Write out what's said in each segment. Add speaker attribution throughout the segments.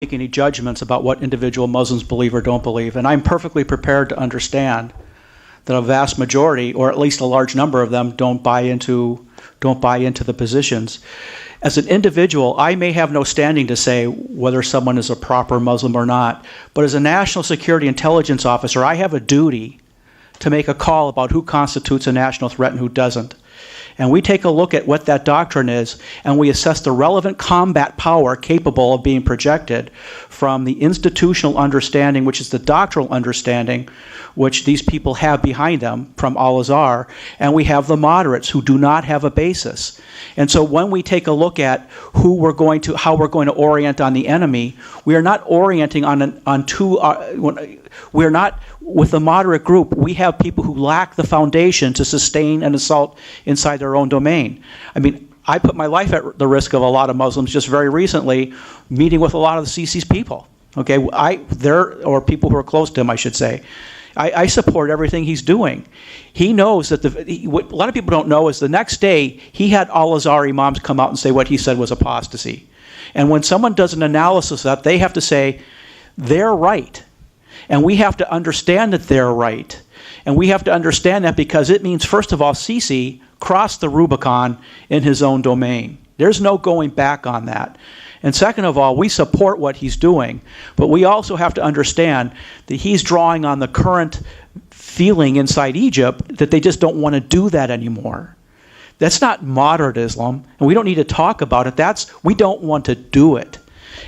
Speaker 1: make any judgments about what individual Muslims believe or don't believe, and I'm perfectly prepared to understand that a vast majority, or at least a large number of them, don't buy into the positions. As an individual, I may have no standing to say whether someone is a proper Muslim or not, but as a national security intelligence officer, I have a duty to make a call about who constitutes a national threat and who doesn't. And we take a look at what that doctrine is, and we assess the relevant combat power capable of being projected from the institutional understanding, which is the doctrinal understanding, which these people have behind them from Al-Azhar, and we have the moderates who do not have a basis. And so when we take a look at how we're going to orient on the enemy, we are not orienting we're not, with the moderate group, we have people who lack the foundation to sustain an assault inside their own domain. I mean, I put my life at the risk of a lot of Muslims just very recently, meeting with a lot of the Sisi's people. Okay, or people who are close to him, I should say. I support everything he's doing. He knows that what a lot of people don't know is the next day he had Al-Azhar imams come out and say what he said was apostasy. And when someone does an analysis of that, they have to say, they're right. And we have to understand that they're right. And we have to understand that because it means, first of all, Sisi crossed the Rubicon in his own domain. There's no going back on that. And second of all, we support what he's doing, but we also have to understand that he's drawing on the current feeling inside Egypt that they just don't want to do that anymore. That's not moderate Islam, and we don't need to talk about it. We don't want to do it.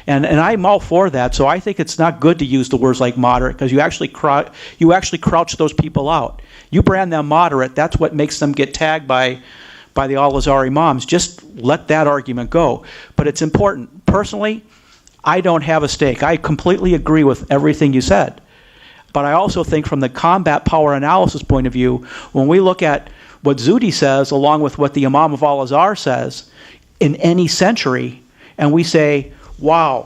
Speaker 1: And I'm all for that, so I think it's not good to use the words like moderate, because you actually crouch those people out. You brand them moderate, that's what makes them get tagged by the Al-Azhar imams. Just let that argument go. But it's important. Personally, I don't have a stake. I completely agree with everything you said. But I also think from the combat power analysis point of view, when we look at what Zudi says along with what the Imam of Al-Azhar says in any century, and we say, wow,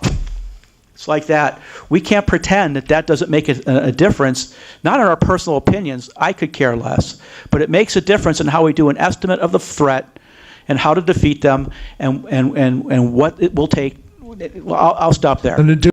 Speaker 1: it's like that. We can't pretend that doesn't make a difference, not in our personal opinions. I could care less. But it makes a difference in how we do an estimate of the threat and how to defeat them and what it will take. Well, I'll stop there.